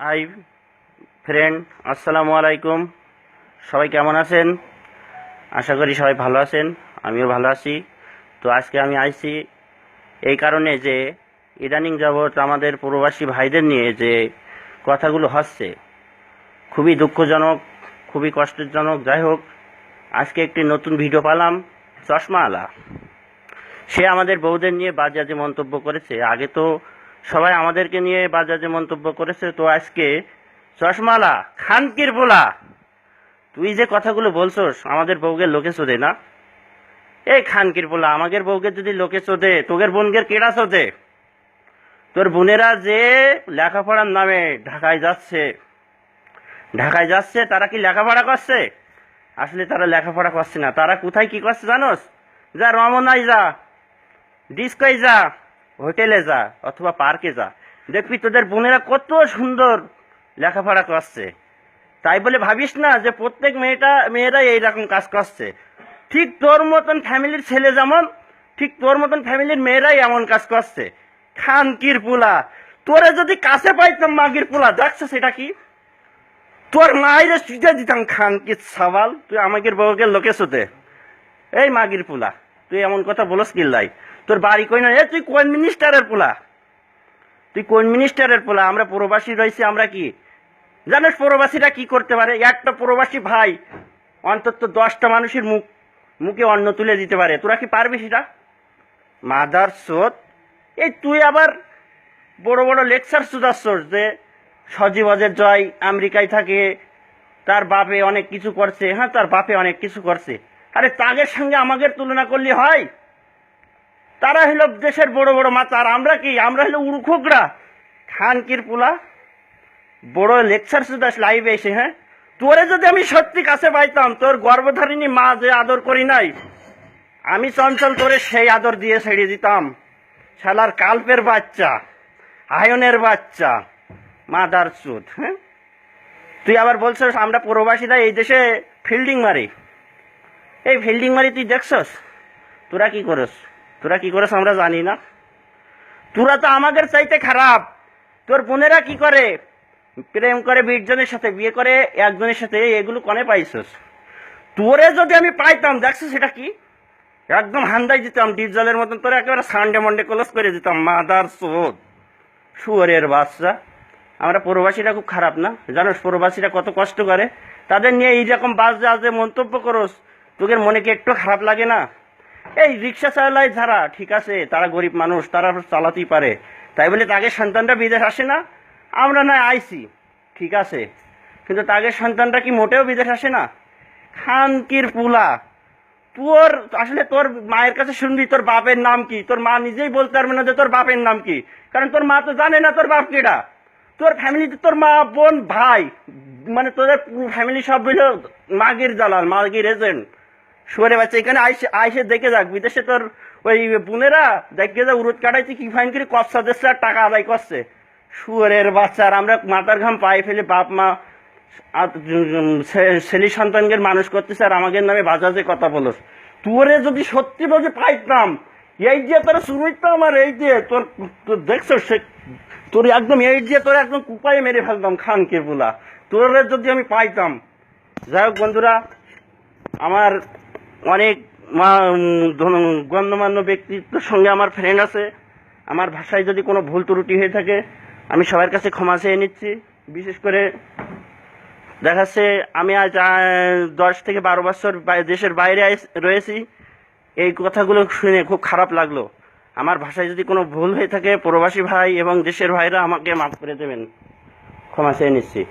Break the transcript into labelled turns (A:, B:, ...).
A: Hi friend, আসসালামু আলাইকুম। সবাই কেমন আছেন? আশা করি সবাই ভালো আছেন, আমিও ভালো আছি। তো আজকে আমি আইছি এই কারণে যে ইদানিং যাবৎ আমাদের প্রবাসী ভাইদের নিয়ে যে কথাগুলো হচ্ছে খুবই দুঃখজনক, খুবই কষ্টজনক। যাই হোক, আজকে একটি নতুন ভিডিও পেলাম। চশমাওয়ালা সে আমাদের বউদের নিয়ে বাজে মন্তব্য করেছে। আগে তো সবাই আমাদেরকে নিয়ে বাজে মন্তব্য করেছে, তো আজকে চশমাওয়ালা খানকির পোলা, তুই যে কথাগুলো বলছস আমাদের বউকে লোকে চোদে না। এই খানকির পোলা, আমাদের বউকে যদি লোকে চোদে, তোদের বোনদের কেডা চোদে? তোর বোনেরা যে লেখাপড়ার নামে ঢাকায় যাচ্ছে, তারা কি লেখাপড়া করছে? আসলে তারা লেখাপড়া করছে না। তারা কোথায় কি করছে জানোস? যা রমনায় যা, ডিস্কোয় যা, হোটেলে যা, অথবা পার্কে যা, দেখবি তোদের বোনেরা কত সুন্দর লেখাপড়া করছে। তাই বলে ভাবিস না যে প্রত্যেক মেয়েরাই এইরকম কাজ করছে। ঠিক তোর মতন ফ্যামিলির ছেলে যেমন, ঠিক তোর মতন ফ্যামিলির মেয়েরাই এমন কাজ করছে। খানকির পোলা, তোরে যদি কাছে পাইতাম মাগির পোলা, দেখছো সেটা কি? তোর মায়ের সুজা দিতাম। খানকির সওয়াল, তুই আমাকে বউকে লোকে শুতে। এই মাগির পোলা, তুই এমন কথা বলস কিল্লাই? তোর বাড়ি কই না? তুই কোন মিনিস্টারের পোলা? তুই কোন মিনিস্টারের পোলা? আমরা প্রবাসী রয়েছি, আমরা কি জানিস প্রবাসীরা কি করতে পারে? একটা প্রবাসী ভাই অন্তত 10টা মানুষের মুখে অন্ন তুলে দিতে পারে। তোরা কি পারবি সেটা? মাদার সোদ, এই তুই আবার বড় বড় লেকচার শুধাচ্ছস যে সজীব অজের জয় আমেরিকায় থাকে, তার বাপে অনেক কিছু করছে। হ্যাঁ, তার বাপে অনেক কিছু করছে। আরে তাদের সঙ্গে আমাদের তুলনা করলে হয়? তারা হলো দেশের বড় বড় মাথা, আর আমরা কি? আমরা হলো উড়ুখোকরা। খানকির পোলা, বড় লেকচার শুধাস লাইভে এসে। হ্যাঁ, তোরে যদি আমি সত্যি কাছে পাইতাম, তোর গর্ভধারিণী মা যে আদর করি নাই, আমি চঞ্চল তোরে সেই আদর দিয়ে ছেড়ে দিতাম। শালার কাল্পের বাচ্চা, আয়নের বাচ্চা, মাদার চোদ। হ্যাঁ, তুই আবার বলছিস আমরা প্রবাসীরা এই দেশে ফিল্ডিং মারি। এই ফিল্ডিং মারি তুই দেখছস? তোরা কি করস আমরা জানি না। তোরা তো আমাদের চাইতে খারাপ। তোর বোনেরা কি করে? প্রেম করে 20 জনের সাথে, বিয়ে করে একজনের সাথে। এগুলো কনে পাইছস? তোরে যদি আমি পাইতাম, দেখছিস সেটা কি? একদম হান্দাই দিতাম ডিপ জলের মতন। তোরে একেবারে সানডে মন্ডে ক্লোজ করে দিতাম। মাদার চোদ, শুয়োরের বাচ্চা। আমরা প্রবাসীরা খুব খারাপ না? জানোস প্রবাসীরা কত কষ্ট করে? তাদের নিয়ে এইরকম বাজে মন্তব্য করস, তোদের মনে কি একটু খারাপ লাগে না? এই রিক্সা চালায় যারা, ঠিক আছে, তারা গরিব মানুষ, তারা চালাতেই পারে, তাই বলে তাদের সন্তানরা বিদেশ আসে না? আমরা না আইছি, ঠিক আছে, কিন্তু তাদের সন্তানরা কি মোটেও বিদেশ আসে না? খানকির পুলা, তোর আসলে তোর মায়ের কাছে শুনবি তোর বাপের নাম কি। তোর মা নিজেই বলতে পারবে না যে তোর বাপের নাম কি, কারণ তোর মা তো জানে না তোর বাপ কেডা। তোর ফ্যামিলিতে তোর মা, বোন, ভাই, মানে তোদের ফ্যামিলি সব হইল মাগির দালাল, মাগির এজেন্ট, শুয়ারে বাচ্চা। এখানে আইসে দেখে যাক, বিদেশে তোর ওই বোনেরা দেখে যা উরুদ কাটাইছে, কি ফাইন করে কষ্ট দিচ্ছে আর টাকা আদায় করছে। শুয়ারের বাচ্চা। আর আমরা মাথার ঘাম পায়ে ফেলে বাপ মা ছেলে সন্তানকে মানুষ করতেছে, আর আমাদের নামে বাজাজে কথা বলস। তোরে যদি সত্যি বলতে পাইতাম, এই যে তোর শুরু হইতাম, আর এই যে তোর দেখছো তোর একদম এই যে তোর একদম কুপায়ে মেরে ফেলতাম। খানকির পোলা, তোরে যদি আমি পাইতাম। যাই হোক বন্ধুরা, আমার অনেক গণ্যমান্য ব্যক্তিত্বের সঙ্গে আমার ফ্রেন্ড আছে। আমার ভাষায় যদি কোনো ভুল ত্রুটি হয়ে থাকে, আমি সবার কাছে ক্ষমা চেয়ে নিচ্ছি। বিশেষ করে দেখাচ্ছে আমি আজ 10 থেকে 12 বছর দেশের বাইরে রয়েছি। এই কথাগুলো শুনে খুব খারাপ লাগলো। আমার ভাষায় যদি কোনো ভুল হয়ে থাকে, প্রবাসী ভাই এবং দেশের ভাইরা আমাকে মাফ করে দেবেন, ক্ষমা চেয়ে নিচ্ছি।